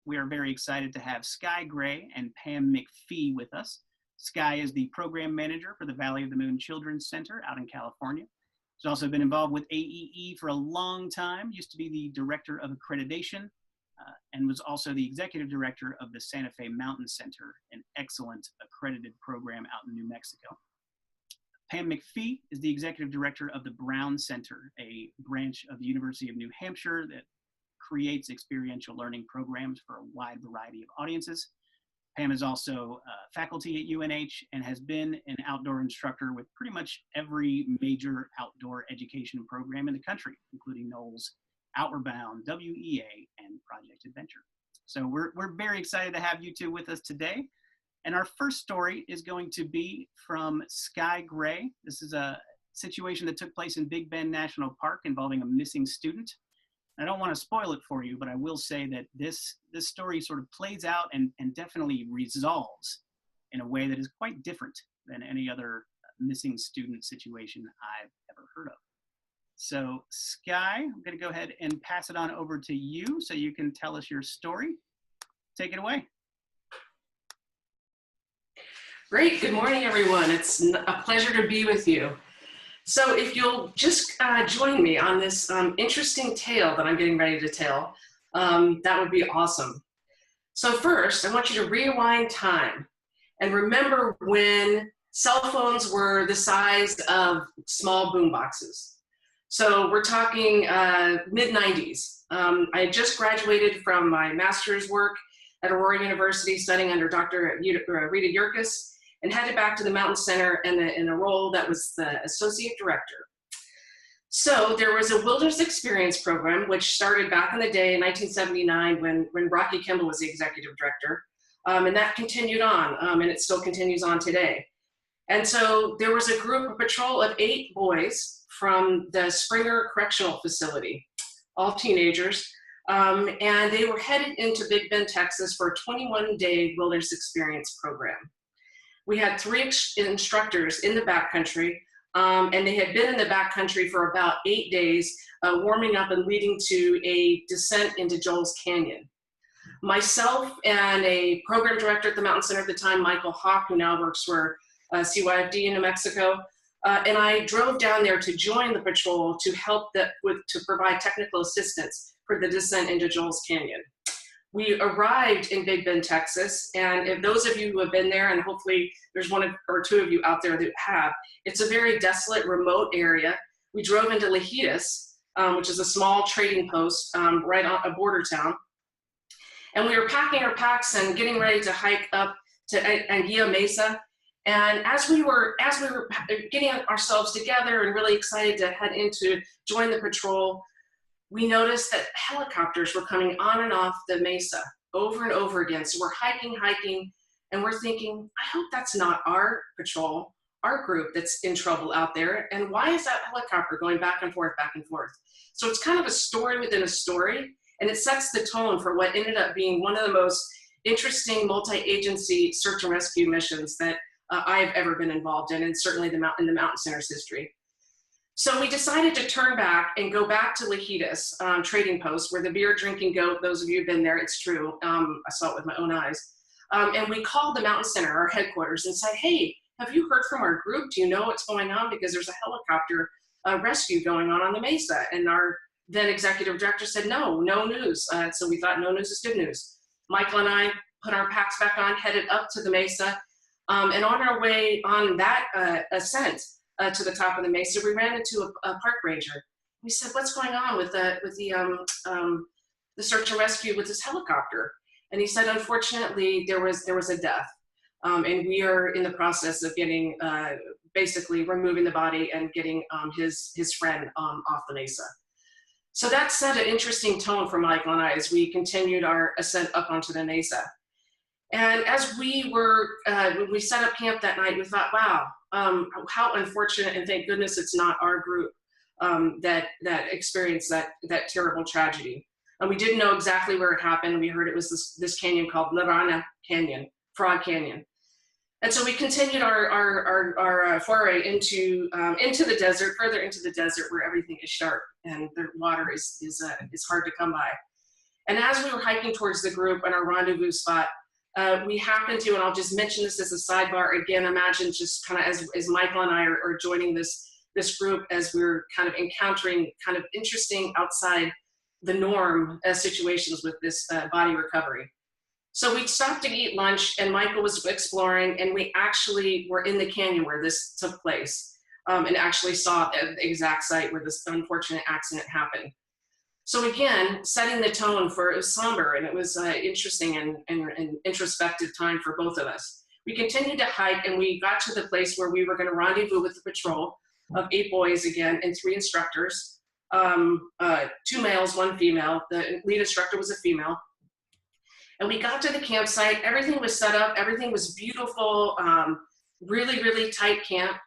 we are very excited to have Sky Gray and Pam Mcphee with us. Sky is the program manager for the Valley of the Moon Children's Center out in California. She's also been involved with AEE for a long time, used to be the director of accreditation, and was also the executive director of the Santa Fe Mountain Center, an excellent accredited program out in New Mexico. Pam Mcphee is the executive director of the Brown Center, a branch of the University of New Hampshire that creates experiential learning programs for a wide variety of audiences. Pam is also faculty at UNH and has been an outdoor instructor with pretty much every major outdoor education program in the country, including Knowles, Outward Bound, WEA, and Project Adventure. So we're very excited to have you two with us today. And our first story is going to be from Sky Gray. This is a situation that took place in Big Bend National Park involving a missing student. I don't want to spoil it for you, but I will say that this story sort of plays out and definitely resolves in a way that is quite different than any other missing student situation I've ever heard of. So Sky, I'm going to go ahead and pass it on over to you so you can tell us your story. Take it away. Great. Good morning, everyone. It's a pleasure to be with you. So if you'll just join me on this interesting tale that I'm getting ready to tell, that would be awesome. So first, I want you to rewind time and remember when cell phones were the size of small boom boxes. So we're talking mid-90s. I had just graduated from my master's work at Aurora University studying under Dr. Rita Yerkes, and headed back to the Mountain Center in a role that was the associate director. So there was a wilderness experience program, which started back in the day in 1979 when Rocky Kimball was the executive director. And that continued on, and it still continues on today. And so there was a group, a patrol of 8 boys from the Springer Correctional Facility, all teenagers. And they were headed into Big Bend, Texas for a 21-day wilderness experience program. We had 3 instructors in the backcountry, and they had been in the backcountry for about 8 days, warming up and leading to a descent into Joel's Canyon. Myself and a program director at the Mountain Center at the time, Michael Hawk, who now works for CYFD in New Mexico, and I drove down there to join the patrol to help to provide technical assistance for the descent into Joel's Canyon. We arrived in Big Bend, Texas, and if those of you who have been there, and hopefully there's 1 or 2 of you out there that have, it's a very desolate, remote area. We drove into Lajitas, which is a small trading post right on a border town. And we were packing our packs and getting ready to hike up to Anguilla Mesa. And as we were getting ourselves together and really excited to head in to join the patrol, we noticed that helicopters were coming on and off the mesa over and over again. So we're hiking, and we're thinking, I hope that's not our patrol, our group that's in trouble out there. And why is that helicopter going back and forth, back and forth? So it's kind of a story within a story, and it sets the tone for what ended up being one of the most interesting multi-agency search and rescue missions that I've ever been involved in, and certainly in the Mountain Center's history. So we decided to turn back and go back to Lajitas trading post, where the beer drinking goat, those of you who've been there, it's true, I saw it with my own eyes. And we called the Mountain Center, our headquarters, and said, hey, have you heard from our group? Do you know what's going on? Because there's a helicopter rescue going on the mesa. And our then executive director said, no news. So we thought no news is good news. Michael and I put our packs back on, headed up to the mesa. And on our way on that ascent, to the top of the mesa, we ran into a park ranger. We said, what's going on with the search and rescue with this helicopter? And he said, unfortunately, there was a death. And we are in the process of getting, basically removing the body and getting his friend off the mesa. So that set an interesting tone for Michael and I as we continued our ascent up onto the mesa. And as we were, when we set up camp that night, we thought, wow, how unfortunate, and thank goodness it's not our group that experienced that terrible tragedy. And we didn't know exactly where it happened. We heard it was this canyon called La Rana Canyon, Frog Canyon. And so we continued our foray into the desert, further into the desert, where everything is sharp and the water is hard to come by. And as we were hiking towards the group and our rendezvous spot, we happened to, and I'll just mention this as a sidebar again, imagine just kind of as Michael and I are joining this group, as we're kind of encountering kind of interesting outside the norm situations with this body recovery. So we stopped to eat lunch, and Michael was exploring, and we actually were in the canyon where this took place, and actually saw the exact site where this unfortunate accident happened. So again, setting the tone for, it was somber, and it was interesting and introspective time for both of us. We continued to hike, and we got to the place where we were going to rendezvous with the patrol of 8 boys again and 3 instructors, 2 males, 1 female. The lead instructor was a female. And we got to the campsite, everything was set up, everything was beautiful, really, really tight camp,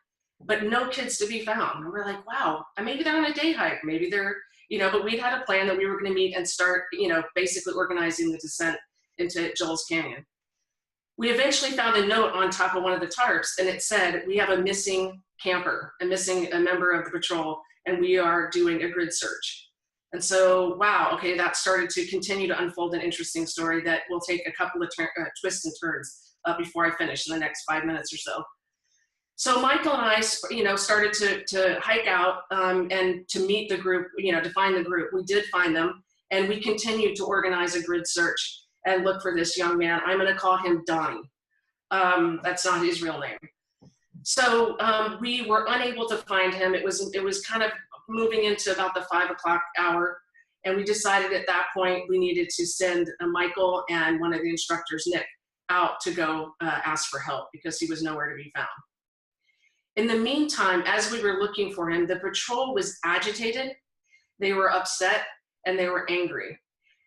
but no kids to be found. And we're like, wow, maybe they're on a day hike, maybe they're, but we'd had a plan that we were gonna meet and start, basically organizing the descent into Joel's Canyon. We eventually found a note on top of one of the tarps, and it said, we have a missing camper, a member of the patrol, and we are doing a grid search. And so, wow, okay, that started to continue to unfold an interesting story that will take a couple of twists and turns before I finish in the next 5 minutes or so. So Michael and I, started to hike out and to meet the group, to find the group. We did find them, and we continued to organize a grid search and look for this young man. I'm going to call him Donnie. That's not his real name. So we were unable to find him. It was kind of moving into about the 5 o'clock hour, and we decided at that point we needed to send Michael and one of the instructors, Nick, out to go ask for help because he was nowhere to be found. In the meantime, as we were looking for him, the patrol was agitated, they were upset, and they were angry.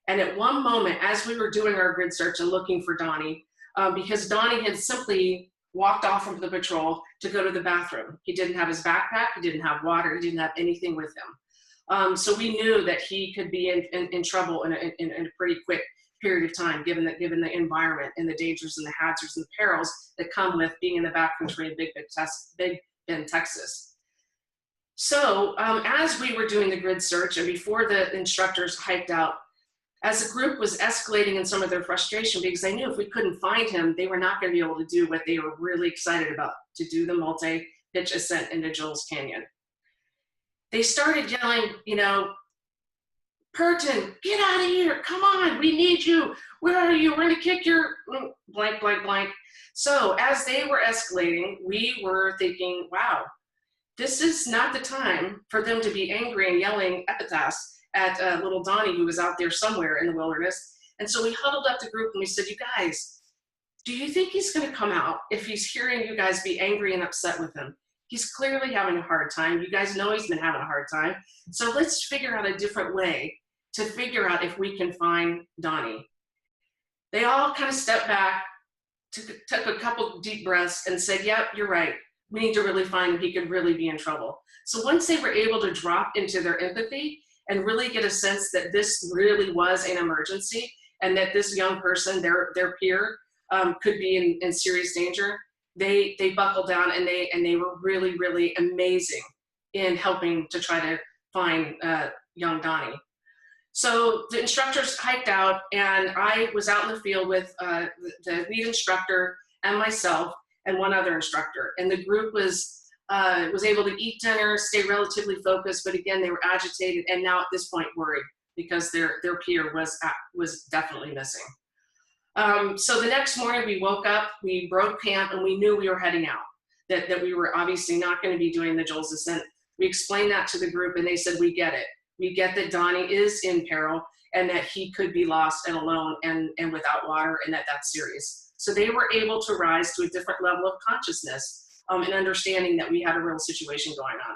And at one moment, as we were doing our grid search and looking for Donnie, because Donnie had simply walked off from the patrol to go to the bathroom. He didn't have his backpack, he didn't have water, he didn't have anything with him. So we knew that he could be in trouble in a pretty quick period of time, given the environment and the dangers and the hazards and the perils that come with being in the backcountry in Big Bend, Texas. So as we were doing the grid search and before the instructors hiked out, as the group was escalating in some of their frustration, because they knew if we couldn't find him, they were not going to be able to do what they were really excited about, to do the multi-pitch ascent into Joel's Canyon. They started yelling, Purton, get out of here, come on, we need you, where are you, we're going to kick your blank, blank, blank. So as they were escalating, we were thinking, wow, this is not the time for them to be angry and yelling epithets at little Donnie, who was out there somewhere in the wilderness. And so we huddled up the group and we said, you guys, do you think he's going to come out if he's hearing you guys be angry and upset with him? He's clearly having a hard time. You guys know he's been having a hard time. So let's figure out a different way to figure out if we can find Donnie. They all kind of stepped back, took a couple deep breaths and said, yep, you're right. We need to really find him. He could really be in trouble. So once they were able to drop into their empathy and really get a sense that this really was an emergency and that this young person, their peer, could be in serious danger, they buckled down and they were really, really amazing in helping to try to find young Donnie. So the instructors hiked out, and I was out in the field with the lead instructor and myself and one other instructor. And the group was able to eat dinner, stay relatively focused, but again, they were agitated and now at this point worried because their peer was definitely missing. So the next morning we woke up, we broke camp, and we knew we were heading out, that we were obviously not going to be doing the Joel's Ascent. We explained that to the group and they said, we get it. We get that Donnie is in peril and that he could be lost and alone and without water, and that's serious. So they were able to rise to a different level of consciousness and understanding that we had a real situation going on.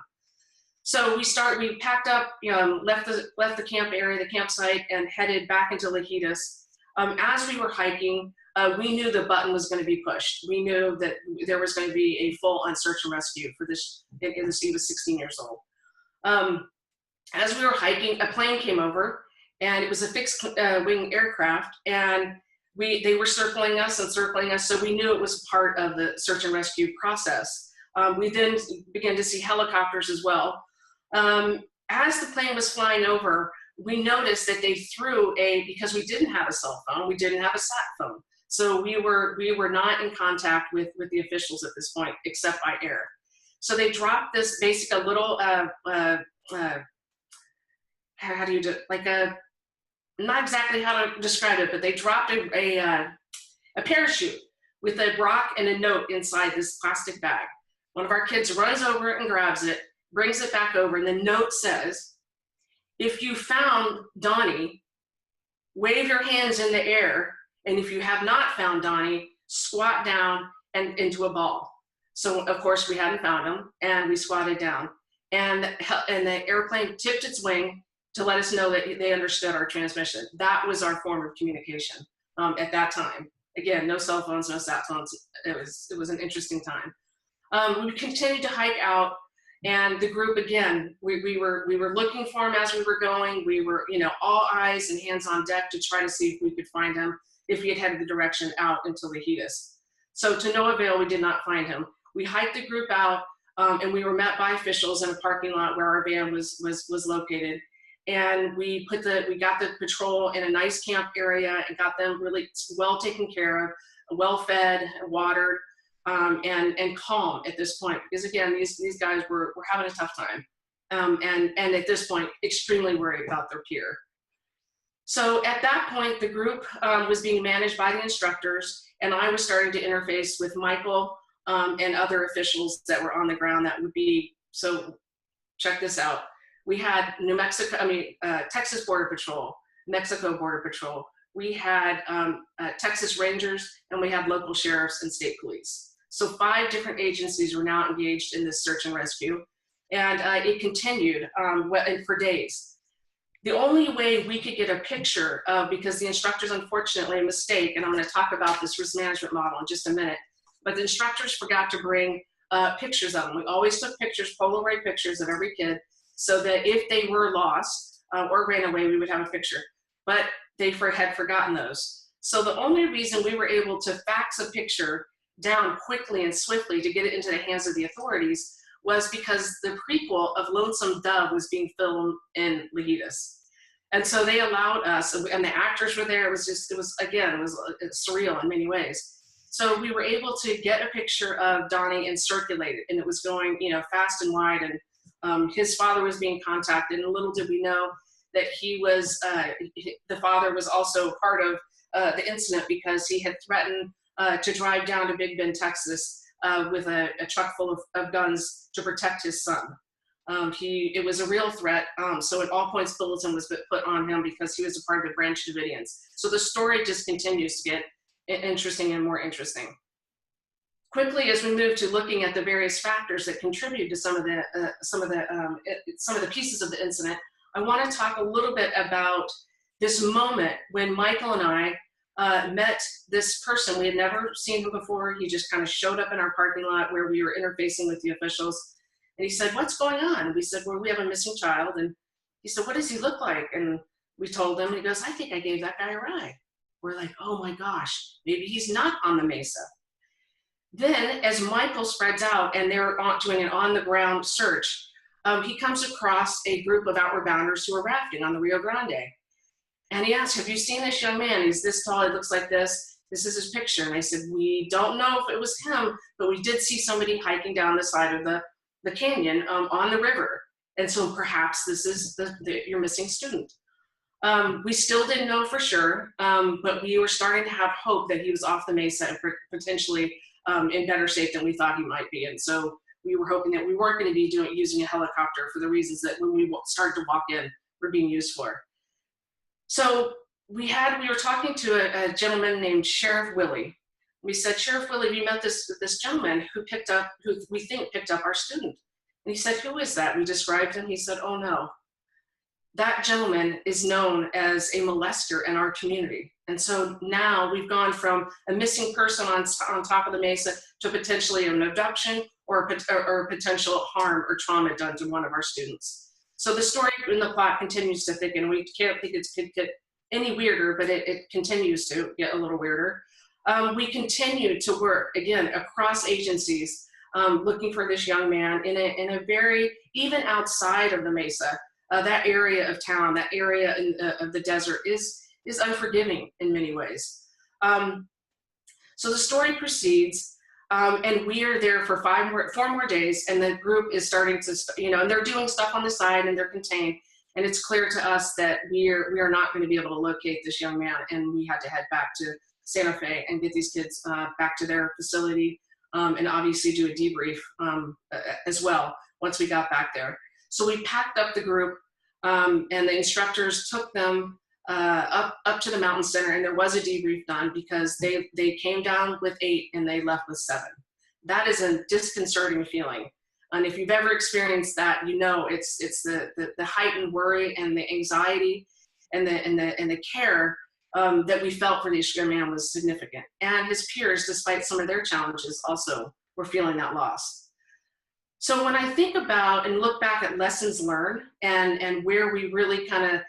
So we packed up, left the camp area, the campsite, and headed back into Lajitas. As we were hiking, we knew the button was going to be pushed. We knew that there was going to be a full-on search and rescue for this. He was 16 years old. As we were hiking, a plane came over, and it was a fixed-wing aircraft, and they were circling us, so we knew it was part of the search and rescue process. We then began to see helicopters as well. As the plane was flying over, we noticed that they threw because we didn't have a cell phone, we didn't have a sat phone. So we were not in contact with the officials at this point, except by air. So they dropped this a little, how do you do it? Like not exactly how to describe it, but they dropped a parachute with a rock and a note inside this plastic bag. One of our kids runs over it and grabs it, brings it back over, and the note says, if you found Donnie, wave your hands in the air, and if you have not found Donnie, squat down and into a ball. So of course we hadn't found him, and we squatted down, and the airplane tipped its wing to let us know that they understood our transmission. That was our form of communication at that time. Again, no cell phones, no sat phones. It was an interesting time. We continued to hike out, and the group, again, we were looking for him as we were going. We were, all eyes and hands on deck to try to see if we could find him, if he had headed the direction out into Lajitas. So to no avail, we did not find him. We hiked the group out, and we were met by officials in a parking lot where our van was located. And we got the patrol in a nice camp area and got them really well taken care of, well fed, watered, and calm at this point, because again, these guys were having a tough time, and at this point, extremely worried about their peer. So at that point, the group was being managed by the instructors, and I was starting to interface with Michael and other officials that were on the ground. That would be, so check this out. We had Texas Border Patrol, Mexico Border Patrol. We had Texas Rangers, and we had local sheriffs and state police. So 5 different agencies were now engaged in this search and rescue, and it continued for days. The only way we could get a picture of, because the instructors unfortunately made a mistake, and I'm going to talk about this risk management model in just a minute, but the instructors forgot to bring pictures of them. We always took pictures, Polaroid pictures of every kid, so that if they were lost or ran away, we would have a picture. But they had forgotten those. So the only reason we were able to fax a picture down quickly and swiftly to get it into the hands of the authorities was because the prequel of Lonesome Dove was being filmed in Lajitas. And so they allowed us, and the actors were there. It was surreal in many ways. So we were able to get a picture of Donnie and circulate it, and it was going, fast and wide, and his father was being contacted, and little did we know that he was, the father was also part of the incident, because he had threatened to drive down to Big Bend, Texas with a truck full of guns to protect his son. It was a real threat, so at all points bulletin was put on him because he was a part of the Branch Davidians. So the story just continues to get interesting and more interesting. Quickly, as we move to looking at the various factors that contribute to some of the pieces of the incident, I want to talk a little bit about this moment when Michael and I met this person. We had never seen him before. He just kind of showed up in our parking lot where we were interfacing with the officials. And he said, "What's going on?" And we said, "Well, we have a missing child." And he said, "What does he look like?" And we told him, and he goes, "I think I gave that guy a ride." We're like, "Oh my gosh, maybe he's not on the mesa." Then as Michael spreads out and they're doing an on-the-ground search, he comes across a group of outward bounders who are rafting on the Rio Grande. And he asked, "Have you seen this young man? He's this tall, he looks like this. This is his picture." And I said, "We don't know if it was him, but we did see somebody hiking down the side of the canyon on the river. And so perhaps this is your missing student." We still didn't know for sure, but we were starting to have hope that he was off the mesa and potentially in better shape than we thought he might be. And so we were hoping that we weren't going to be using a helicopter for the reasons that when we started to walk in, were being used for. So we were talking to a gentleman named Sheriff Willie. We said, "Sheriff Willie, we met this gentleman who we think picked up our student." And he said, "Who is that?" We described him. He said, "Oh no, that gentleman is known as a molester in our community." And so now we've gone from a missing person on top of the mesa to potentially an abduction or potential harm or trauma done to one of our students. So the story in the plot continues to thicken. We can't think it could get any weirder, but it continues to get a little weirder. We continue to work, again, across agencies, looking for this young man in a very, even outside of the mesa, that area of town, that area of the desert is unforgiving in many ways. So the story proceeds, and we are there for 4 more days, and the group is starting to, and they're doing stuff on the side and they're contained, and it's clear to us that we are not going to be able to locate this young man, and we had to head back to Santa Fe and get these kids back to their facility, and obviously do a debrief as well once we got back there. So we packed up the group, and the instructors took them up to the mountain center, and there was a debrief done because they came down with 8 and they left with 7. That is a disconcerting feeling, and if you've ever experienced that, it's the heightened worry and the anxiety and the care that we felt for this young man was significant. And his peers, despite some of their challenges, also were feeling that loss. So when I think about and look back at lessons learned and where we really kind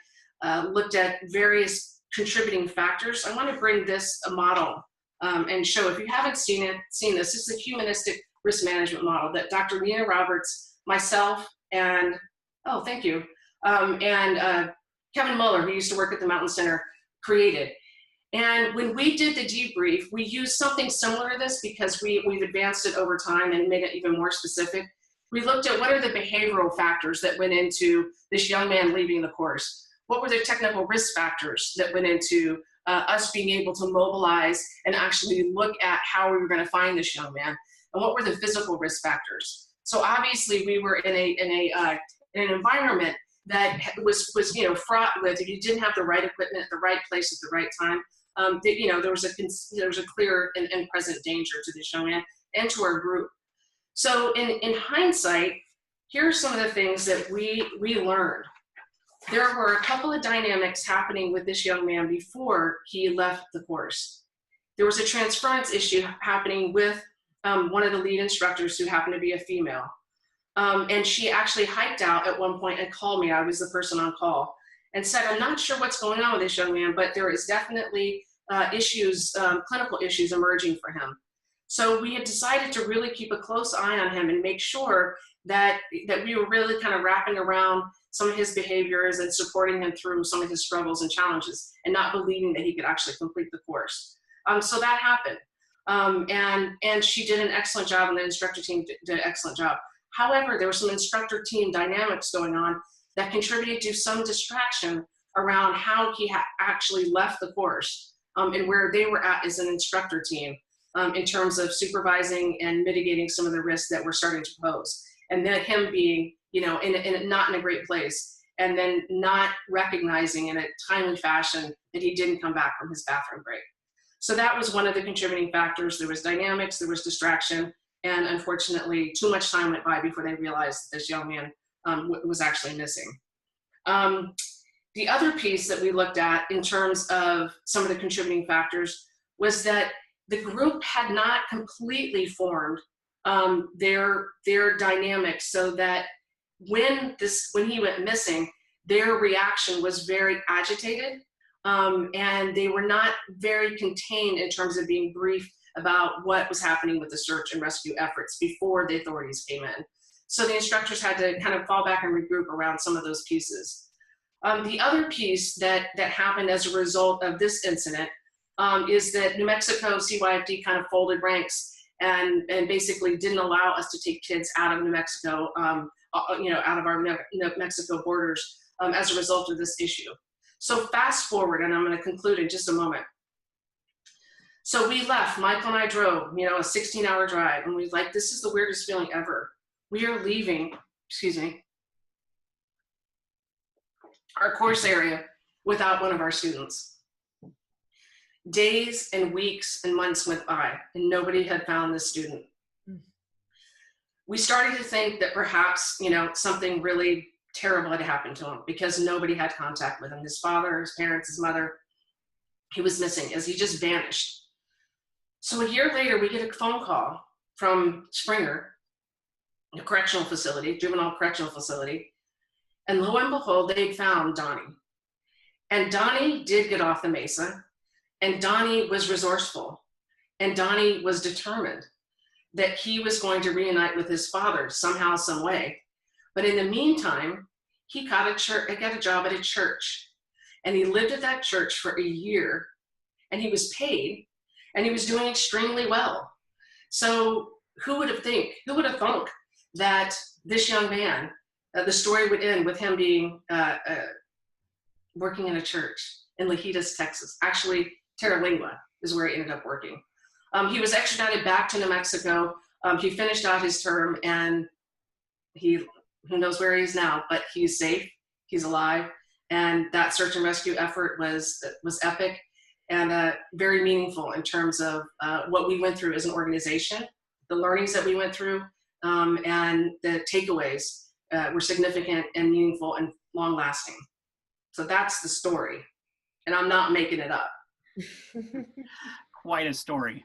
of looked at various contributing factors, I want to bring this a model and show. If you haven't seen this is the Humanistic risk management model that Dr. Nina Roberts, myself, and thank you, and Kevin Muller, who used to work at the Mountain Center, created. And when we did the debrief, we used something similar to this because we've advanced it over time and made it even more specific. We looked at what are the behavioral factors that went into this young man leaving the course. What were the technical risk factors that went into us being able to mobilize and actually look at how we were going to find this young man? And what were the physical risk factors? So obviously we were in an environment that was fraught with, if you didn't have the right equipment at the right place at the right time, there was a clear and present danger to this young man and to our group. So in hindsight, here are some of the things that we learned. There were a couple of dynamics happening with this young man before he left the course. There was a transference issue happening with one of the lead instructors who happened to be a female. And she actually hiked out at one point and called me. I was the person on call and said, I'm not sure what's going on with this young man, but there is definitely clinical issues emerging for him. So we had decided to really keep a close eye on him and make sure that we were really kind of wrapping around some of his behaviors and supporting him through some of his struggles and challenges and not believing that he could actually complete the course. So that happened. And she did an excellent job, and the instructor team did an excellent job. However, there were some instructor team dynamics going on that contributed to some distraction around how he actually left the course and where they were at as an instructor team in terms of supervising and mitigating some of the risks that were starting to pose. And then him being, not in a great place, and then not recognizing in a timely fashion that he didn't come back from his bathroom break. So that was one of the contributing factors. There was dynamics, there was distraction, and unfortunately, too much time went by before they realized that this young man was actually missing. The other piece that we looked at in terms of some of the contributing factors was that the group had not completely formed their dynamics, so that when he went missing, their reaction was very agitated, and they were not very contained in terms of being briefed about what was happening with the search and rescue efforts before the authorities came in. So the instructors had to kind of fall back and regroup around some of those pieces. The other piece that happened as a result of this incident is that New Mexico CYFD kind of folded ranks and basically didn't allow us to take kids out of New Mexico, out of our New Mexico borders as a result of this issue. So fast forward, and I'm going to conclude in just a moment. So we left, Michael and I drove, a 16-hour drive, and we was like, this is the weirdest feeling ever. We are leaving, our course area without one of our students. Days and weeks and months went by, and nobody had found this student. We started to think that perhaps, something really terrible had happened to him because nobody had contact with him. His father, his parents, his mother, he was missing as he just vanished. So a year later, we get a phone call from Springer, a correctional facility, juvenile correctional facility, and lo and behold, they had found Donnie. And Donnie did get off the mesa, and Donnie was resourceful, and Donnie was determined that he was going to reunite with his father somehow, some way. But in the meantime, he got a job at a church, and he lived at that church for a year, and he was paid, and he was doing extremely well. So who would have thunk that this young man, the story would end with him being working in a church in Lajitas, Texas. Actually, Terralingua is where he ended up working. He was extradited back to New Mexico. He finished out his term, and who knows where he is now, but he's safe, he's alive. And that search and rescue effort was epic and very meaningful in terms of what we went through as an organization, the learnings that we went through, and the takeaways were significant and meaningful and long lasting. So that's the story, and I'm not making it up. Quite a story.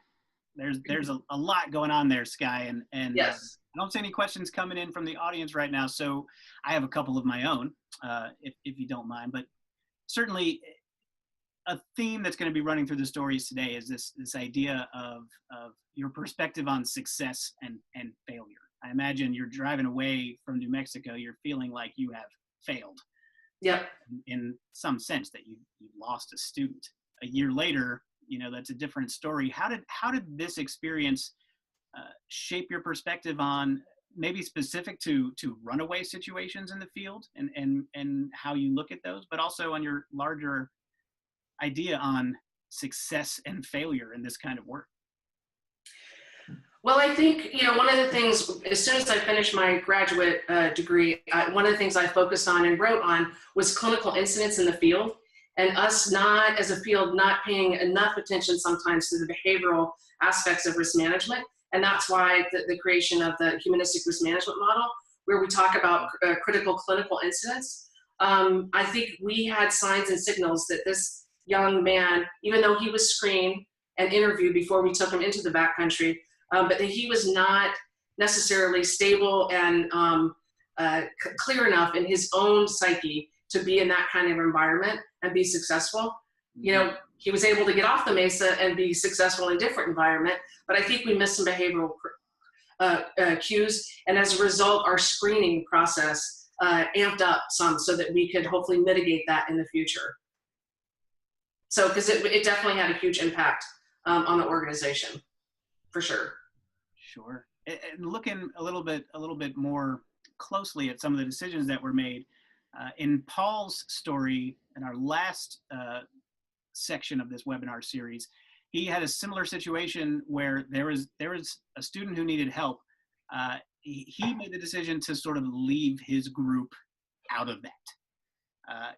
There's a lot going on there, Sky, and yes. I don't see any questions coming in from the audience right now, so I have a couple of my own, if you don't mind. But certainly, a theme that's going to be running through the stories today is this idea of your perspective on success and failure. I imagine you're driving away from New Mexico, you're feeling like you have failed. Yep. In some sense that you lost a student. A year later, that's a different story. How did this experience shape your perspective on maybe specific to runaway situations in the field and how you look at those, but also on your larger idea on success and failure in this kind of work? Well, I think, one of the things, as soon as I finished my graduate degree, one of the things I focused on and wrote on was clinical incidents in the field, and us not, as a field, not paying enough attention sometimes to the behavioral aspects of risk management. And that's why the creation of the Humanistic risk management model, where we talk about critical clinical incidents. I think we had signs and signals that this young man, even though he was screened and interviewed before we took him into the backcountry, but that he was not necessarily stable and clear enough in his own psyche to be in that kind of environment and be successful. He was able to get off the mesa and be successful in a different environment, but I think we missed some behavioral cues, and as a result, our screening process amped up some so that we could hopefully mitigate that in the future. So, because it definitely had a huge impact on the organization, for sure. Sure. And looking a little bit more closely at some of the decisions that were made, in Paul's story, in our last section of this webinar series, he had a similar situation where there was a student who needed help. He made the decision to sort of leave his group out of that.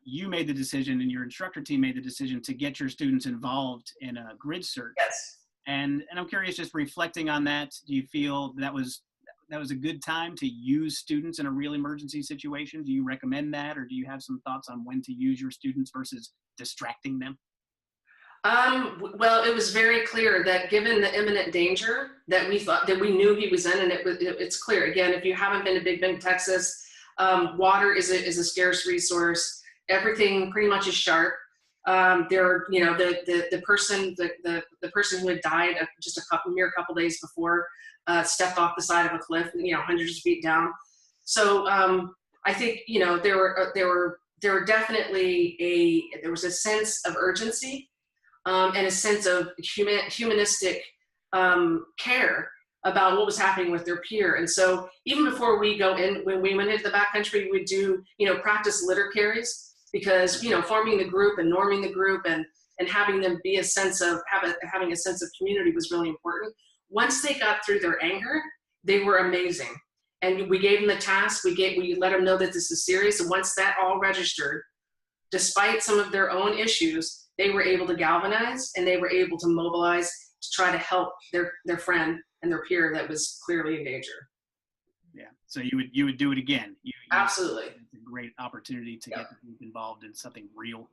You made the decision, and your instructor team made the decision to get your students involved in a grid search. Yes. And I'm curious, just reflecting on that, do you feel that was a good time to use students in a real emergency situation? Do you recommend that, or do you have some thoughts on when to use your students versus distracting them? Well, it was very clear that given the imminent danger that we knew he was in, and it's clear, again, if you haven't been to Big Bend, Texas, water is a scarce resource. Everything pretty much is sharp. The person who had died just a mere couple days before stepped off the side of a cliff, hundreds of feet down. So I think there was a sense of urgency and a sense of humanistic care about what was happening with their peer. And so even before we go in, when we went into the backcountry, we would do practice litter carries. Because forming the group and norming the group and having them be having a sense of community was really important. Once they got through their anger, they were amazing, and we gave them the task. We let them know that this is serious, and once that all registered, despite some of their own issues, they were able to galvanize and they were able to mobilize to try to help their friend and their peer that was clearly in danger. Yeah. So you would do it again. Absolutely. It's a great opportunity to get the group involved in something real.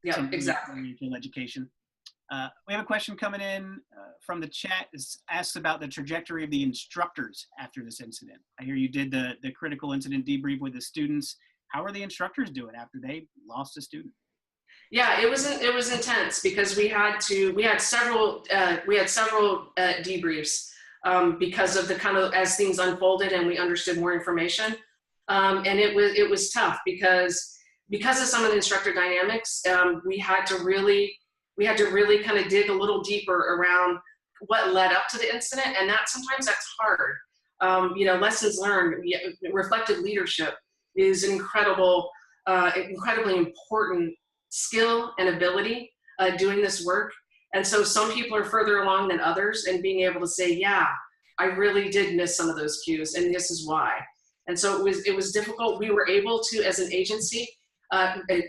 Yeah, exactly. Real education. We have a question coming in from the chat. It asks about the trajectory of the instructors after this incident. I hear you did the critical incident debrief with the students. How are the instructors doing after they lost a student? Yeah, it was intense because we had several debriefs because of the kind of as things unfolded and we understood more information. And it was tough because of some of the instructor dynamics. We had to really kind of dig a little deeper around what led up to the incident, and sometimes that's hard. Lessons learned, reflective leadership is an incredibly important skill and ability doing this work. And so some people are further along than others, and being able to say, yeah, I really did miss some of those cues, and this is why. And so it was difficult. We were able to, as an agency,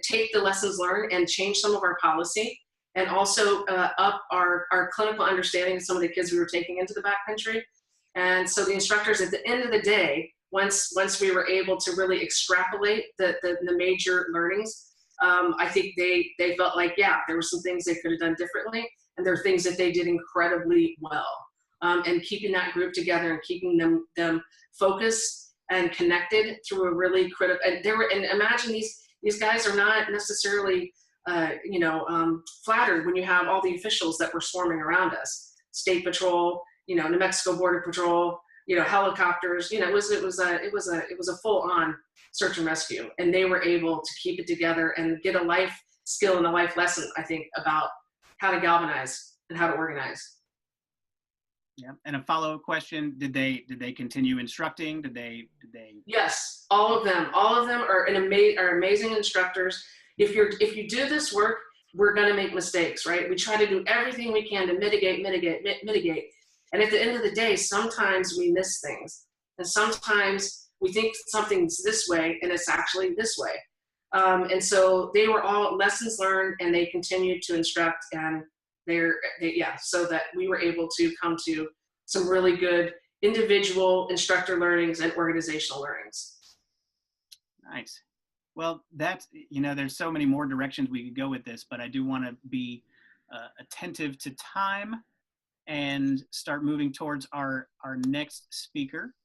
take the lessons learned and change some of our policy, and also up our clinical understanding of some of the kids we were taking into the backcountry. And so the instructors, at the end of the day, once we were able to really extrapolate the major learnings, I think they felt like, yeah, there were some things they could have done differently, and there are things that they did incredibly well. And keeping that group together and keeping them focused and connected through a really critical, and imagine these guys are not necessarily flattered when you have all the officials that were swarming around us, State Patrol, New Mexico Border Patrol, helicopters. It was a full-on search and rescue, and they were able to keep it together and get a life skill and a life lesson, I think, about how to galvanize and how to organize. Yeah, and a follow-up question: Did they continue instructing? Did they? Yes, all of them are amazing instructors. If you do this work, we're going to make mistakes, right? We try to do everything we can to mitigate. And at the end of the day, sometimes we miss things, and sometimes we think something's this way and it's actually this way. And so they were all lessons learned, and they continued to instruct, and so that we were able to come to some really good individual instructor learnings and organizational learnings. Nice. Well, there's so many more directions we could go with this, but I do want to be attentive to time and start moving towards our next speaker.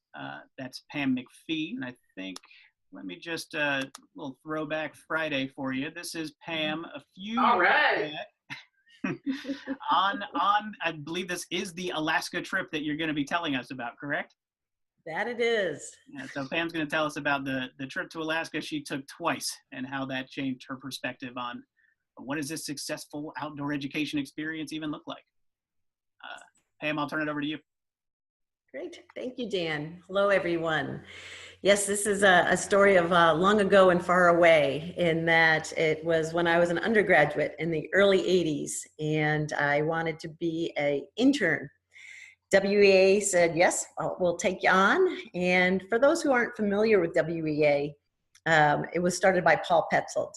That's Pam Mcphee, and I think, let me just a little throwback Friday for you. This is Pam a few All right. years back. on I believe this is the Alaska trip that you're going to be telling us about, correct? That it is. Yeah, so Pam's going to tell us about the trip to Alaska she took twice, and how that changed her perspective on what does this successful outdoor education experience even look like. Pam, I'll turn it over to you. Great. Thank you, Dan. Hello, everyone. Yes, this is a story of long ago and far away, in that it was when I was an undergraduate in the early 80s, and I wanted to be an intern. WEA said, yes, we'll take you on. And for those who aren't familiar with WEA, it was started by Paul Petzold.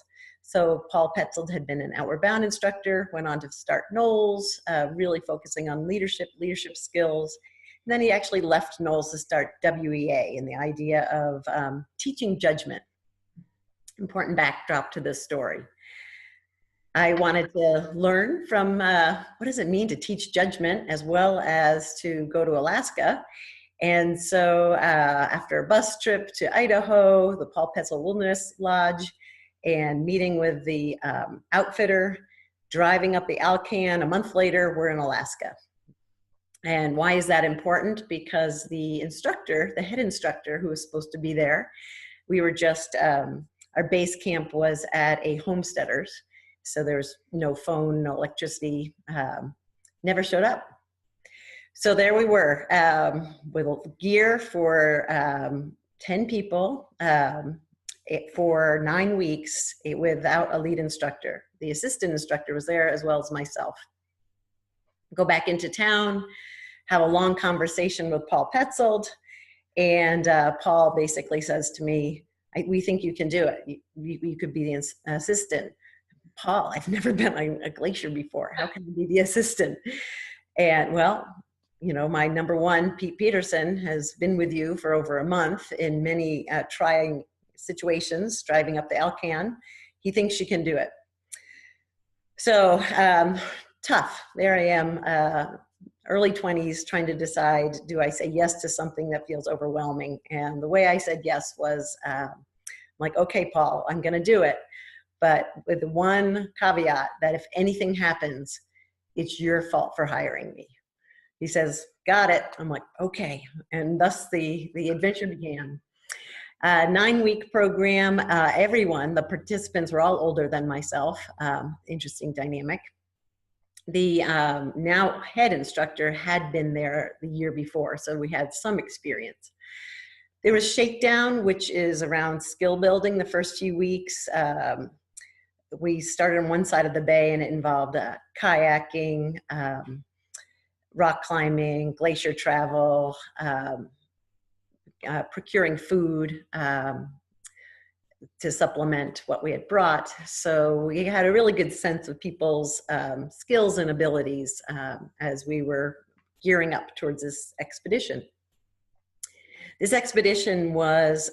So Paul Petzold had been an Outward Bound instructor, went on to start Knowles, really focusing on leadership skills. And then he actually left Knowles to start WEA, and the idea of teaching judgment. Important backdrop to this story. I wanted to learn from what does it mean to teach judgment, as well as to go to Alaska. And so after a bus trip to Idaho, the Paul Petzold Wilderness Lodge, and meeting with the outfitter, driving up the Alcan, a month later, we're in Alaska. And why is that important? Because the instructor, the head instructor who was supposed to be there, we were just, our base camp was at a homesteader's. So there's no phone, no electricity, never showed up. So there we were with gear for 10 people for 9 weeks without a lead instructor. The assistant instructor was there, as well as myself. Go back into town, have a long conversation with Paul Petzold, and Paul basically says to me, we think you can do it. You could be the assistant. Paul, I've never been on a glacier before. How can I be the assistant? And well, my number one, Pete Peterson, has been with you for over a month in many trying situations, driving up the Alcan. He thinks you can do it. So tough. There I am, early 20s, trying to decide, do I say yes to something that feels overwhelming? And the way I said yes was, like, okay, Paul, I'm going to do it. But with the one caveat that if anything happens, it's your fault for hiring me. He says, got it. I'm like, okay. And thus the adventure began. 9-week program. Everyone, the participants were all older than myself. Interesting dynamic. The now head instructor had been there the year before, so we had some experience. There was shakedown, which is around skill building the first few weeks. We started on one side of the bay, and it involved kayaking, rock climbing, glacier travel, procuring food to supplement what we had brought. So we had a really good sense of people's skills and abilities as we were gearing up towards this expedition. This expedition was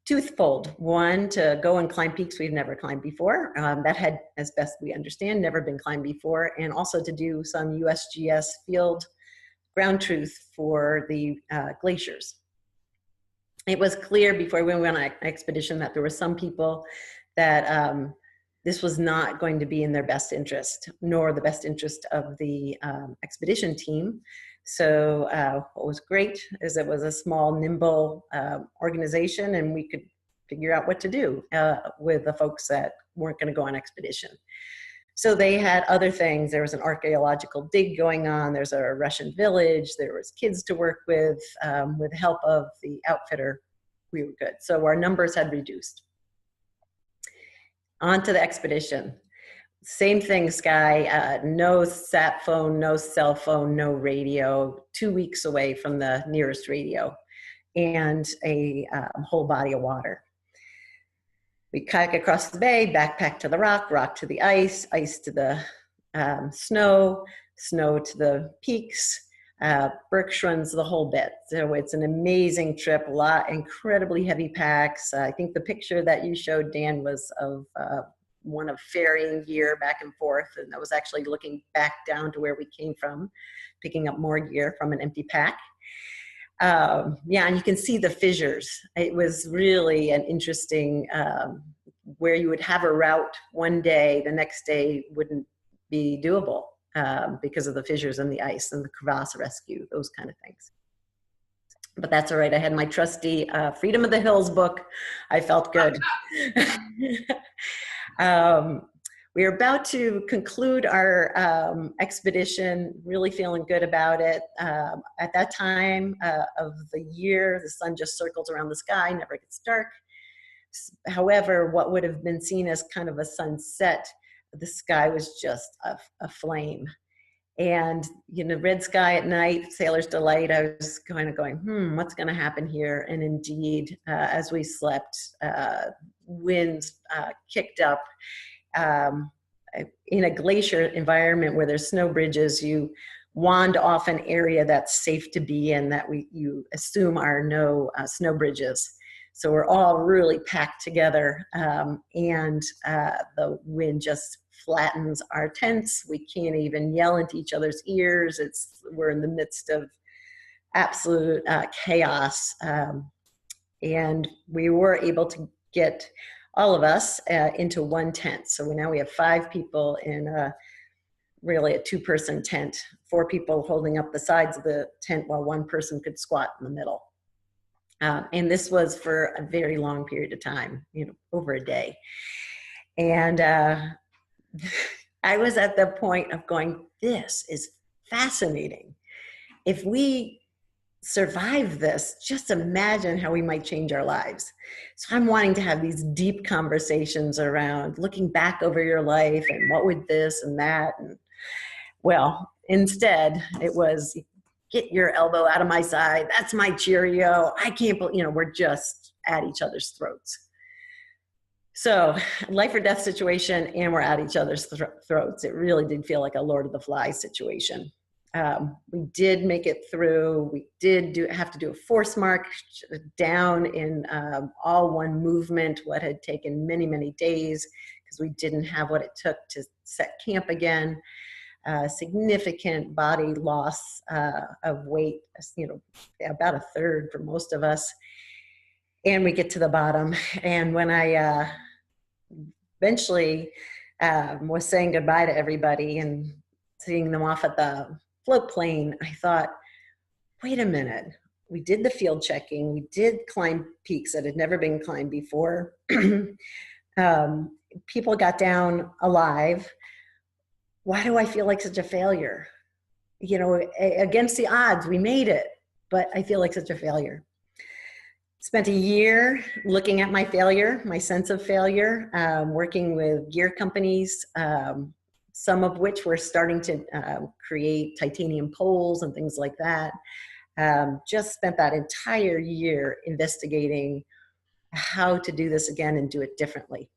twofold. One, to go and climb peaks we've never climbed before. That had, as best we understand, never been climbed before, and also to do some USGS field ground truth for the glaciers. It was clear before we went on an expedition that there were some people that this was not going to be in their best interest, nor the best interest of the expedition team. So what was great is it was a small, nimble organization, and we could figure out what to do with the folks that weren't going to go on expedition. So they had other things. There was an archaeological dig going on. There's a Russian village. There was kids to work with the help of the outfitter. We were good. So our numbers had reduced. On to the expedition. Same thing, Sky, no sat phone, no cell phone, no radio, 2 weeks away from the nearest radio, and a whole body of water. We kayak across the bay, backpack to the rock, rock to the ice, ice to the snow, snow to the peaks, Bergschrunds, the whole bit. So it's an amazing trip, a lot, incredibly heavy packs. I think the picture that you showed, Dan, was of one of ferrying gear back and forth, and that was actually looking back down to where we came from, picking up more gear from an empty pack. Yeah, and you can see the fissures. It was really an interesting, where you would have a route one day, the next day wouldn't be doable because of the fissures in the ice and the crevasse rescue, those kind of things. But that's all right. I had my trusty Freedom of the Hills book. I felt good. We are about to conclude our expedition, really feeling good about it. At that time of the year, the sun just circles around the sky, never gets dark. However, what would have been seen as kind of a sunset, the sky was just a flame. And, you know, red sky at night, sailor's delight, I was kind of going, what's going to happen here? And indeed, as we slept, winds kicked up. In a glacier environment where there's snow bridges, you wand off an area that's safe to be in that you assume are no snow bridges. So we're all really packed together, and the wind just flattens our tents. We can't even yell into each other's ears. We're in the midst of absolute chaos, and we were able to get all of us into one tent. So now we have 5 people in really a 2-person tent, 4 people holding up the sides of the tent while 1 person could squat in the middle. And this was for a very long period of time, over a day. And I was at the point of going, this is fascinating. If we survive this, just imagine how we might change our lives. So I'm wanting to have these deep conversations around looking back over your life and what would this and that. And well, instead it was, get your elbow out of my side. That's my Cheerio. I can't believe, we're just at each other's throats. So life or death situation, and we're at each other's throats. It really did feel like a Lord of the Flies situation. We did make it through. We did have to do a force march down in all one movement, what had taken many, many days, because we didn't have what it took to set camp again. Significant body loss of weight, about a third for most of us. And we get to the bottom. And when I eventually was saying goodbye to everybody and seeing them off at the float plane, I thought, wait a minute, we did the field checking. We did climb peaks that had never been climbed before. People got down alive. Why do I feel like such a failure? You know, against the odds, we made it, but I feel like such a failure. Spent a year looking at my failure, my sense of failure, working with gear companies, some of which were starting to create titanium poles and things like that. Just spent that entire year investigating how to do this again and do it differently.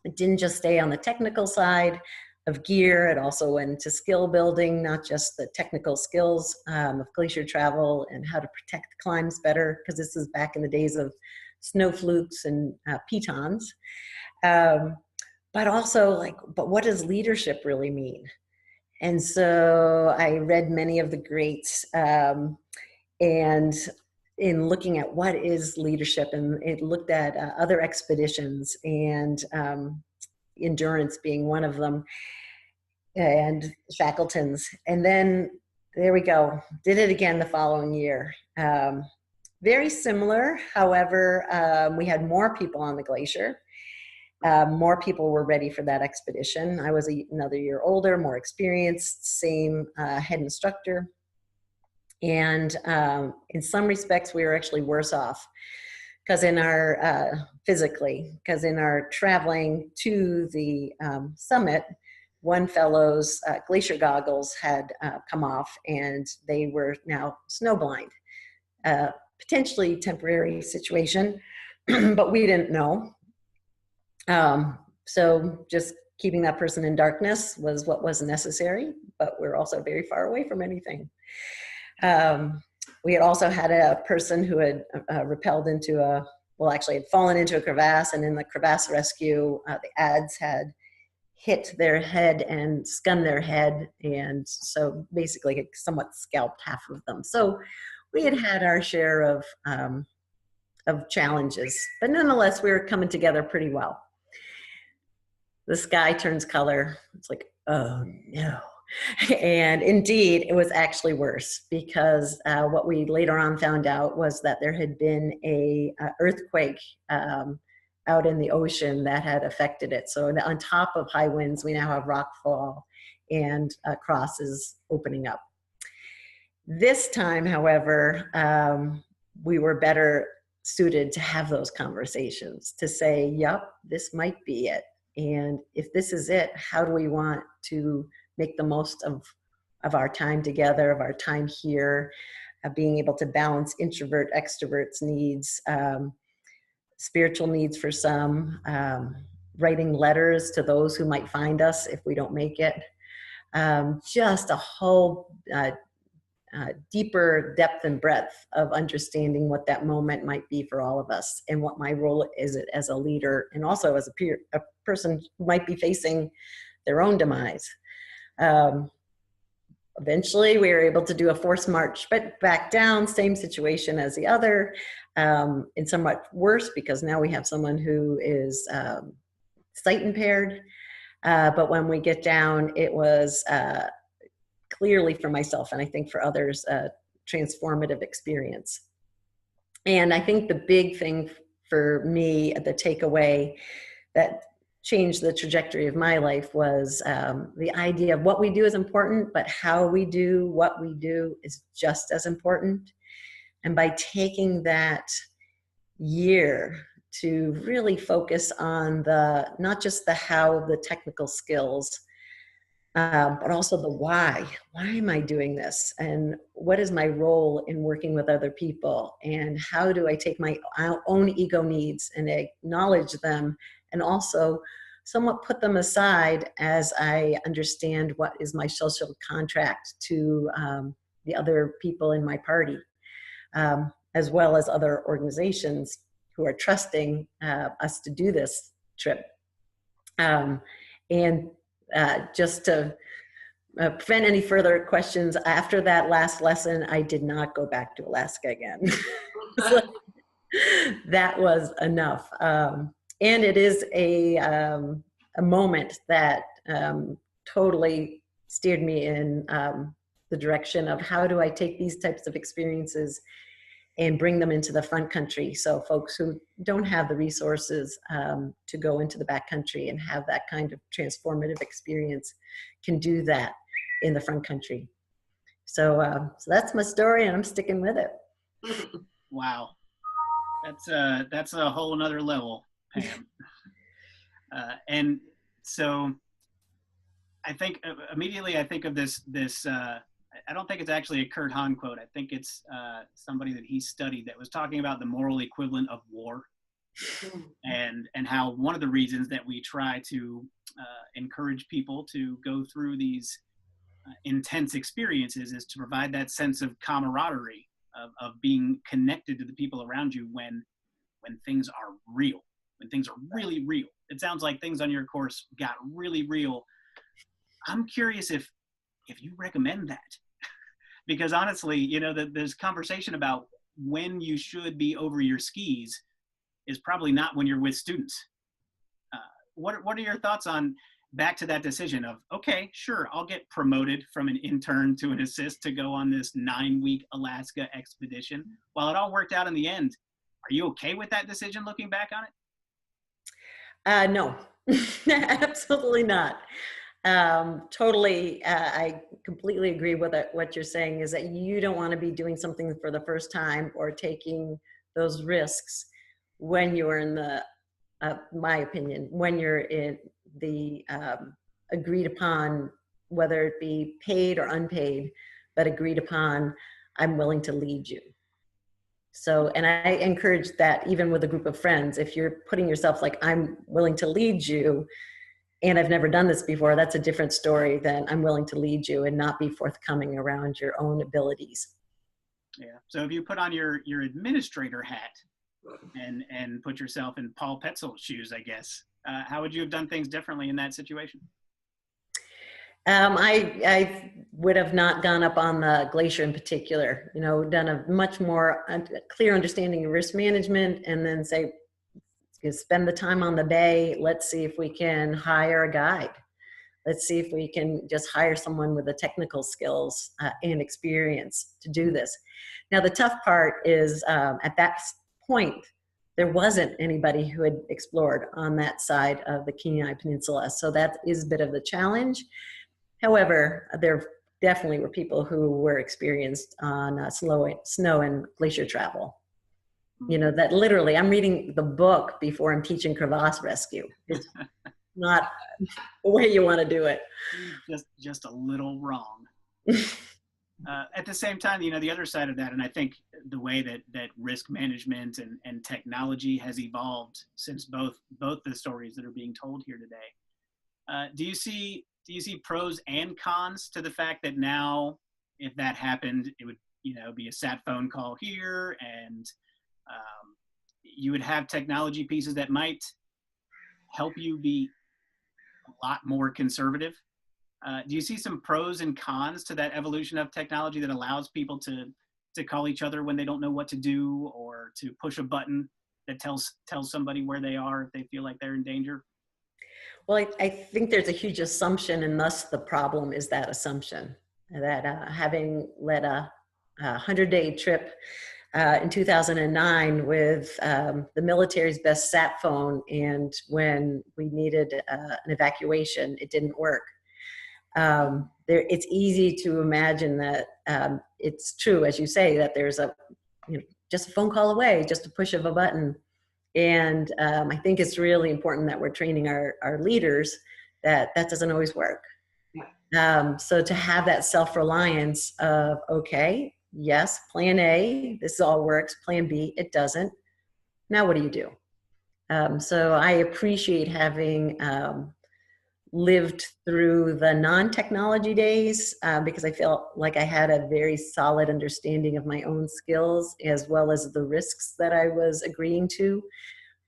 It didn't just stay on the technical side of gear. It also went into skill building, not just the technical skills of glacier travel and how to protect climbs better, because this is back in the days of snow flukes and pitons. But also but what does leadership really mean? And so I read many of the greats, and in looking at what is leadership, and it looked at other expeditions, and endurance being one of them, and Shackleton's. And then there we go, did it again the following year. Very similar, however, we had more people on the glacier. More people were ready for that expedition. I was another year older, more experienced, same head instructor. And in some respects, we were actually worse off because in our, physically, because in our traveling to the summit, one fellow's glacier goggles had come off and they were now snowblind. Potentially temporary situation, but we didn't know. So just keeping that person in darkness was what was necessary, but we're also very far away from anything. We had also had a person who had rappelled into had fallen into a crevasse, and in the crevasse rescue, the adze had hit their head and skunned their head, and so basically it somewhat scalped half of them. So we had had our share of challenges, but nonetheless, we were coming together pretty well. The sky turns color. It's like, oh no. And indeed, it was actually worse, because what we later on found out was that there had been a earthquake out in the ocean that had affected it. So on top of high winds, we now have rockfall and crosses opening up. This time, however, we were better suited to have those conversations, to say, yep, this might be it. And if this is it, how do we want to make the most of our time together, of our time here, being able to balance introvert, extroverts needs, spiritual needs for some, writing letters to those who might find us if we don't make it. Just a whole deeper depth and breadth of understanding what that moment might be for all of us, and what my role is as a leader, and also as a person who might be facing their own demise. Eventually we were able to do a forced march, but back down, same situation as the other, and somewhat worse, because now we have someone who is sight impaired. But when we get down, it was clearly for myself, and I think for others, a transformative experience. And I think the big thing for me, the takeaway that changed the trajectory of my life, was the idea of what we do is important, but how we do what we do is just as important. And by taking that year to really focus on not just the how of the technical skills, but also the why. Why am I doing this? And what is my role in working with other people? And how do I take my own ego needs and acknowledge them, and also somewhat put them aside as I understand what is my social contract to the other people in my party, as well as other organizations who are trusting us to do this trip. And just to prevent any further questions, after that last lesson, I did not go back to Alaska again. So that was enough. And it is a moment that totally steered me in the direction of how do I take these types of experiences and bring them into the front country. So folks who don't have the resources to go into the backcountry and have that kind of transformative experience can do that in the front country. So, so that's my story, and I'm sticking with it. Wow, that's a whole nother level, Pam. And so I think immediately I think of this I don't think it's actually a Kurt Hahn quote. I think it's somebody that he studied that was talking about the moral equivalent of war, and how one of the reasons that we try to encourage people to go through these intense experiences is to provide that sense of camaraderie, of being connected to the people around you when things are real, when things are really real. It sounds like things on your course got really real. I'm curious if you recommend that. Because honestly, you know, there's conversation about when you should be over your skis is probably not when you're with students. What are your thoughts on back to that decision of, okay, sure, I'll get promoted from an intern to an assist to go on this 9-week Alaska expedition. While it all worked out in the end, are you okay with that decision looking back on it? No, absolutely not. Totally, I completely agree with it. What you're saying is that you don't want to be doing something for the first time or taking those risks when you're in the, my opinion, when you're in the agreed upon, whether it be paid or unpaid, but agreed upon, I'm willing to lead you. So, and I encourage that even with a group of friends, if you're putting yourself like, I'm willing to lead you, and I've never done this before, that's a different story than I'm willing to lead you and not be forthcoming around your own abilities. Yeah. So if you put on your administrator hat and put yourself in Paul Petzel's shoes, I guess, how would you have done things differently in that situation? I would have not gone up on the glacier in particular, you know, done a much more clear understanding of risk management, and then say, spend the time on the bay. Let's see if we can hire a guide. Let's see if we can just hire someone with the technical skills and experience to do this. Now, the tough part is at that point, there wasn't anybody who had explored on that side of the Kenai Peninsula. So that is a bit of the challenge. However, there definitely were people who were experienced on snow and glacier travel. You know, that literally, I'm reading the book before I'm teaching crevasse rescue. It's not the way you want to do it. Just a little wrong. At the same time, you know, the other side of that, and I think the way that risk management and technology has evolved since both the stories that are being told here today. Do you see pros and cons to the fact that now, if that happened, it would, you know, be a sat phone call here, and you would have technology pieces that might help you be a lot more conservative? Do you see some pros and cons to that evolution of technology that allows people to call each other when they don't know what to do, or to push a button that tells somebody where they are if they feel like they're in danger? Well, I think there's a huge assumption, and thus the problem is that assumption that having led a 100-day trip in 2009 with the military's best sat phone, and when we needed an evacuation, it didn't work. It's easy to imagine that it's true, as you say, that there's just a phone call away, just a push of a button. And I think it's really important that we're training our leaders that doesn't always work. So to have that self-reliance of, okay, yes, plan A, this all works. Plan B, it doesn't. Now what do you do? So I appreciate having lived through the non-technology days because I felt like I had a very solid understanding of my own skills as well as the risks that I was agreeing to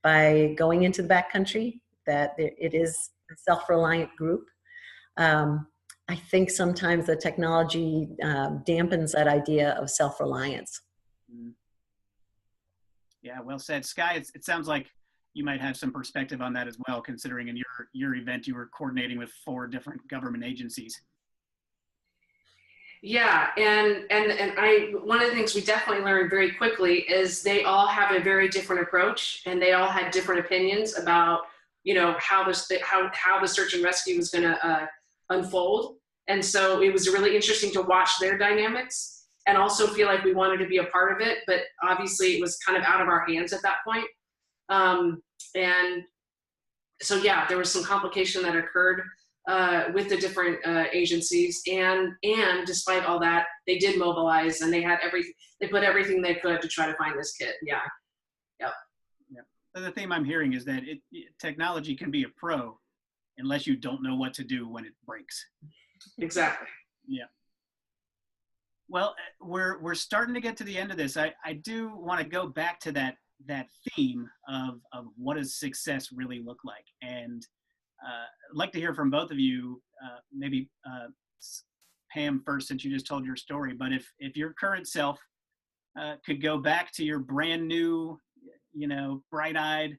by going into the backcountry, that it is a self-reliant group. I think sometimes the technology dampens that idea of self-reliance. Yeah, well said. Sky, it sounds like you might have some perspective on that as well, considering in your event you were coordinating with 4 different government agencies. Yeah, and I one of the things we definitely learned very quickly is they all have a very different approach, and they all had different opinions about, you know, how the search and rescue was going to unfold. And so it was really interesting to watch their dynamics, and also feel like we wanted to be a part of it, but obviously it was kind of out of our hands at that point. And so yeah, there was some complication that occurred with the different agencies, and despite all that, they did mobilize, and they put everything they could to try to find this kid. Yeah. Yep. Yeah. So the theme I'm hearing is that technology can be a pro unless you don't know what to do when it breaks. Exactly. Yeah. Well, we're starting to get to the end of this. I do want to go back to that theme of what does success really look like, and I'd like to hear from both of you. Maybe Pam first, since you just told your story. But if your current self could go back to your brand new, you know, bright-eyed,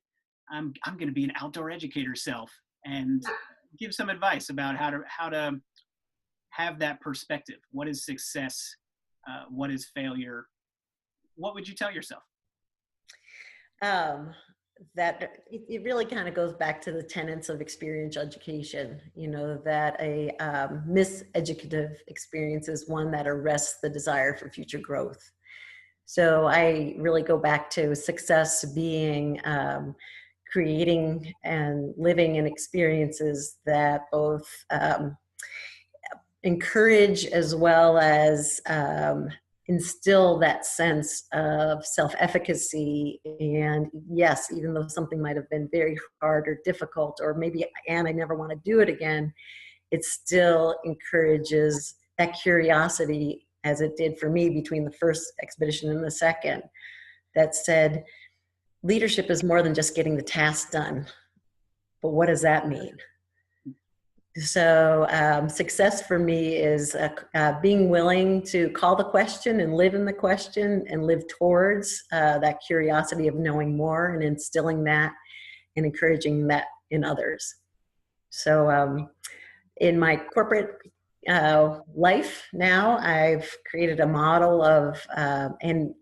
I'm going to be an outdoor educator self, and give some advice about how to have that perspective. What is success? What is failure? What would you tell yourself? That it really kind of goes back to the tenets of experiential education, you know, that a miseducative experience is one that arrests the desire for future growth. So I really go back to success being creating and living in experiences that both encourage as well as instill that sense of self-efficacy. And yes, even though something might have been very hard or difficult, or maybe, and I never want to do it again, it still encourages that curiosity, as it did for me between the first expedition and the second, that said, leadership is more than just getting the task done. But what does that mean? So success for me is being willing to call the question and live in the question and live towards that curiosity of knowing more, and instilling that and encouraging that in others. So in my corporate life now, I've created a model of, and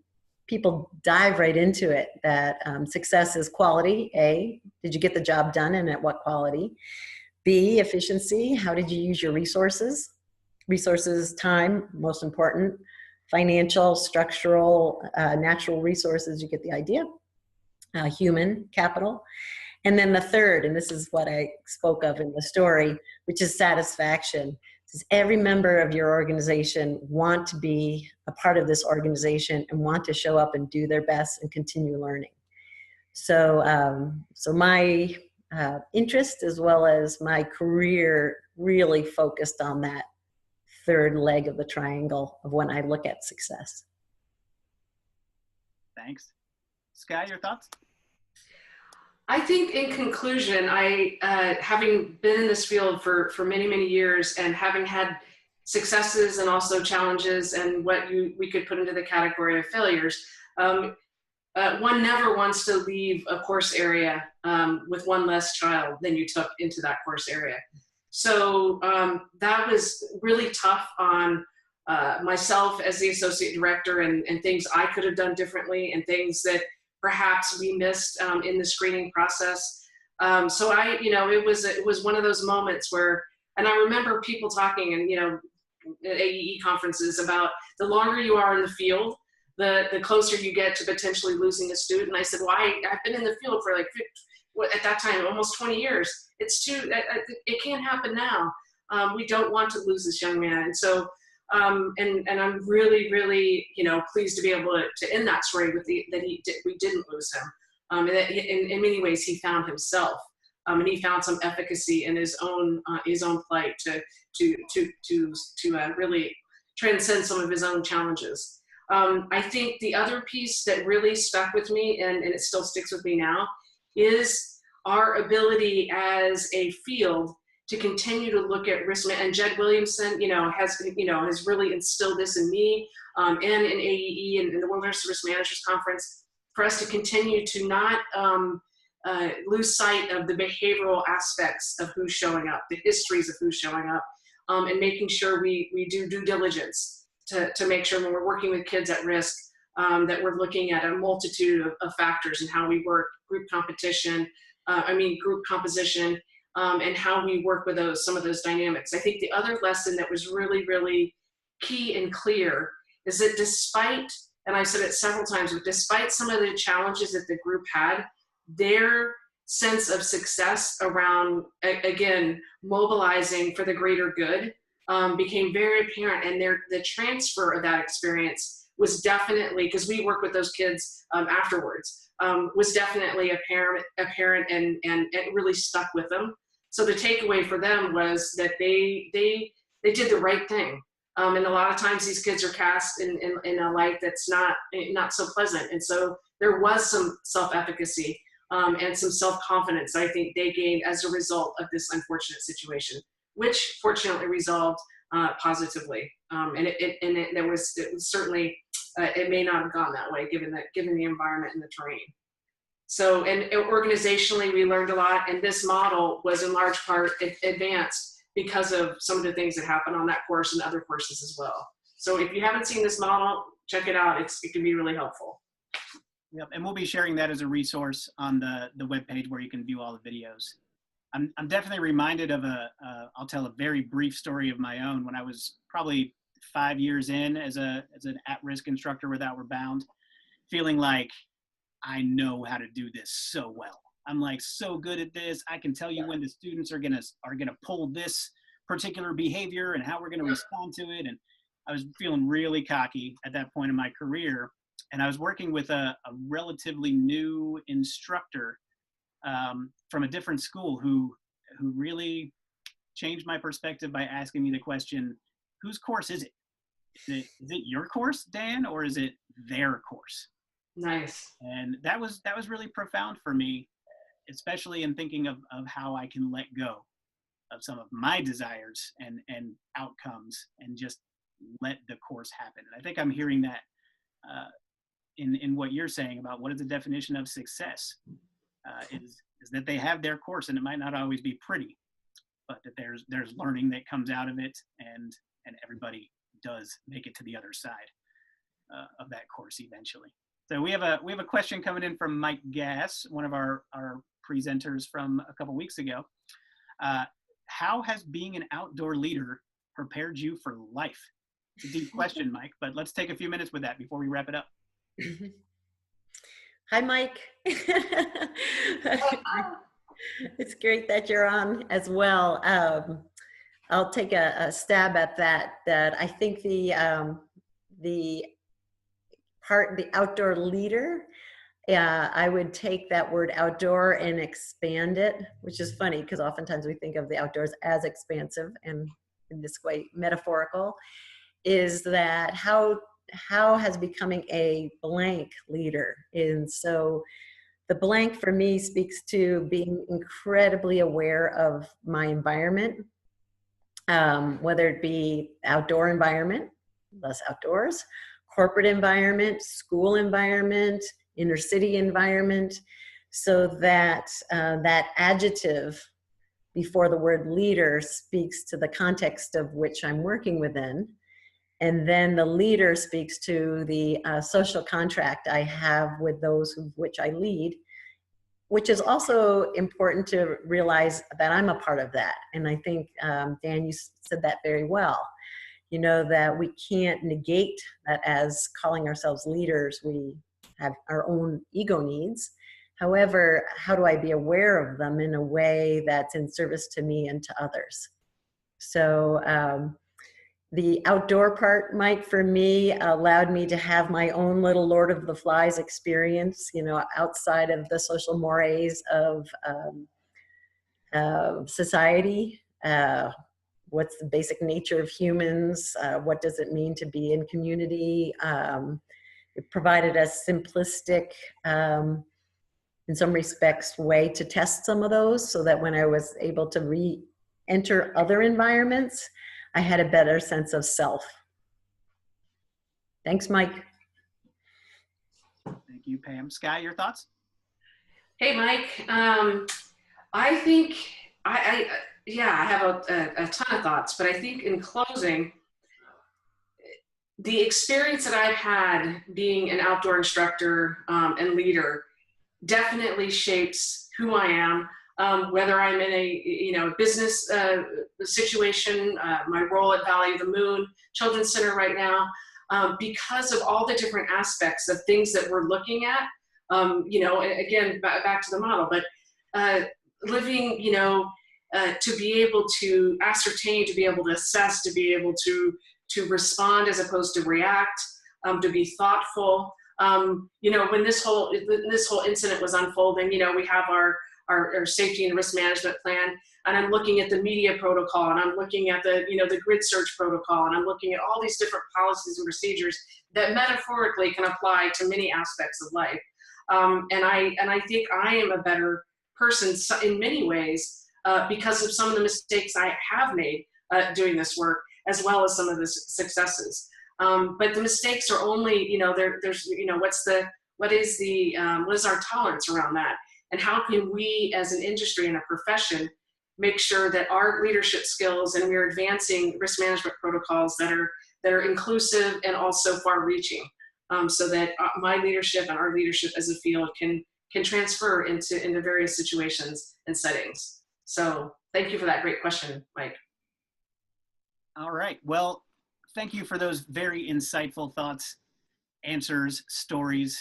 people dive right into it, that success is quality. A, did you get the job done, and at what quality? B, efficiency. How did you use your resources? Resources, time, most important. Financial, structural, natural resources, you get the idea. Human capital. And then the third, and this is what I spoke of in the story, which is satisfaction. Does every member of your organization want to be a part of this organization and want to show up and do their best and continue learning? So, so my interest as well as my career really focused on that third leg of the triangle of when I look at success. Thanks. Sky, your thoughts? I think in conclusion, having been in this field for many, many years, and having had successes and also challenges and what we could put into the category of failures, one never wants to leave a course area with one less child than you took into that course area. So that was really tough on myself as the associate director, and things I could have done differently, and things that perhaps we missed in the screening process. So it was one of those moments where, and I remember people talking, and at AEE conferences, about the longer you are in the field, the closer you get to potentially losing a student. And I said, well, I've been in the field for at that time, almost 20 years. It can't happen now. We don't want to lose this young man. And so, and I'm really, really, pleased to be able to end that story with we didn't lose him. And that in many ways he found himself, and he found some efficacy in his own plight to really transcend some of his own challenges. I think the other piece that really stuck with me, and it still sticks with me now, is our ability as a field to continue to look at risk. And Jed Williamson, has really instilled this in me, and in AEE and in the Wilderness Risk Managers Conference, for us to continue to not lose sight of the behavioral aspects of who's showing up, the histories of who's showing up, and making sure we do due diligence to make sure when we're working with kids at risk that we're looking at a multitude of factors and how we work, group competition, group composition, and how we work with some of those dynamics. I think the other lesson that was really, really key and clear is that despite, and I've said it several times, but despite some of the challenges that the group had, their sense of success around, again, mobilizing for the greater good became very apparent, and the transfer of that experience was definitely, because we work with those kids afterwards, was definitely apparent and it really stuck with them. So the takeaway for them was that they did the right thing. And a lot of times these kids are cast in a light that's not so pleasant. And so there was some self-efficacy and some self-confidence I think they gained as a result of this unfortunate situation, which fortunately resolved positively. It was certainly, it may not have gone that way given the environment and the terrain. So, and organizationally, we learned a lot, and this model was in large part advanced because of some of the things that happened on that course and other courses as well. So if you haven't seen this model, check it out. It can be really helpful. Yep, and we'll be sharing that as a resource on the webpage where you can view all the videos. I'm definitely reminded of I'll tell a very brief story of my own. When I was probably 5 years in as an at-risk instructor with Outward Bound, feeling like I know how to do this so well. I'm like so good at this. I can tell you when the students are gonna pull this particular behavior and how we're gonna respond to it. And I was feeling really cocky at that point in my career. And I was working with a relatively new instructor from a different school who really changed my perspective by asking me the question, whose course is it? Is it your course, Dan, or is it their course? Nice. And that was really profound for me, especially in thinking of how I can let go of some of my desires and outcomes and just let the course happen. And I think I'm hearing that in what you're saying about what is the definition of success, is that they have their course, and it might not always be pretty, but that there's learning that comes out of it, and everybody does make it to the other side of that course eventually. So we have a question coming in from Mike Gass, one of our presenters from a couple weeks ago. How has being an outdoor leader prepared you for life? It's a deep question, Mike, but let's take a few minutes with that before we wrap it up. Hi, Mike. It's great that you're on as well. I'll take a stab at that I think the outdoor leader, I would take that word outdoor and expand it, which is funny because oftentimes we think of the outdoors as expansive, and in this way metaphorical, is that how has becoming a blank leader. And so the blank for me speaks to being incredibly aware of my environment, whether it be outdoor environment, thus outdoors, corporate environment, school environment, inner city environment, so that that adjective before the word leader speaks to the context of which I'm working within. And then the leader speaks to the social contract I have with those which I lead, which is also important to realize that I'm a part of that. And I think, Dan, you said that very well. You know, that we can't negate that as calling ourselves leaders. We have our own ego needs. However, how do I be aware of them in a way that's in service to me and to others? So the outdoor part, Mike, for me, allowed me to have my own little Lord of the Flies experience, you know, outside of the social mores of society. What's the basic nature of humans? What does it mean to be in community? It provided a simplistic, in some respects, way to test some of those, so that when I was able to re-enter other environments, I had a better sense of self. Thanks, Mike. Thank you, Pam. Sky, your thoughts? Hey, Mike. I think yeah, I have a ton of thoughts, but I think in closing, the experience that I've had being an outdoor instructor and leader definitely shapes who I am. Whether I'm in a business situation, my role at Valley of the Moon Children's Center right now, because of all the different aspects of things that we're looking at. Again, back to the model, but living, to be able to ascertain, to be able to assess, to be able to respond as opposed to react, to be thoughtful. When this whole incident was unfolding, we have our safety and risk management plan, and I'm looking at the media protocol, and I'm looking at the grid search protocol, and I'm looking at all these different policies and procedures that metaphorically can apply to many aspects of life. And I think I am a better person in many ways because of some of the mistakes I have made doing this work, as well as some of the successes. But the mistakes are only, there's, what is our tolerance around that? And how can we as an industry and a profession make sure that our leadership skills and we're advancing risk management protocols that are inclusive and also far reaching, so that my leadership and our leadership as a field can transfer into various situations and settings. So thank you for that great question, Mike. All right. Well, thank you for those very insightful thoughts, answers, stories.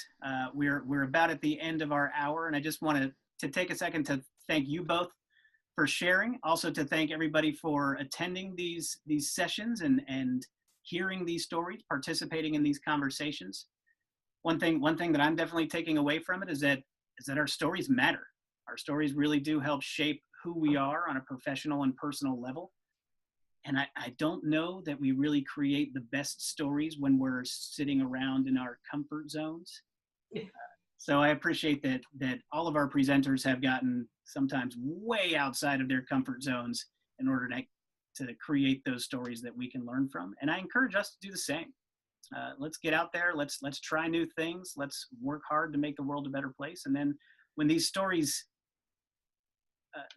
We're about at the end of our hour, and I just wanted to take a second to thank you both for sharing. Also to thank everybody for attending these sessions and hearing these stories, participating in these conversations. One thing that I'm definitely taking away from it is that our stories matter. Our stories really do help shape who we are on a professional and personal level. And I don't know that we really create the best stories when we're sitting around in our comfort zones. So I appreciate that all of our presenters have gotten sometimes way outside of their comfort zones in order to create those stories that we can learn from. And I encourage us to do the same. Let's get out there. Let's try new things. Let's work hard to make the world a better place. And then when these stories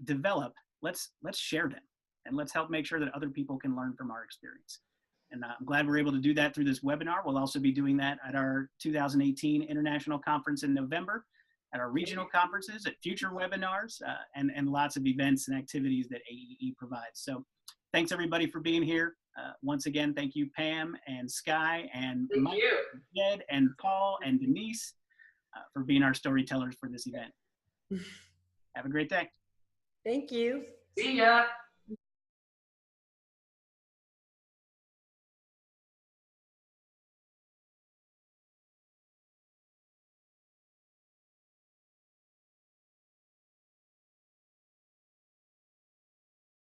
develop, let's share them. And let's help make sure that other people can learn from our experience. And I'm glad we're able to do that through this webinar. We'll also be doing that at our 2018 International Conference in November, at our regional conferences, at future webinars, and lots of events and activities that AEE provides. So thanks everybody for being here. Once again, thank you, Pam and Sky and Mike, Jed and Paul and Denise for being our storytellers for this event. Have a great day. Thank you. See ya.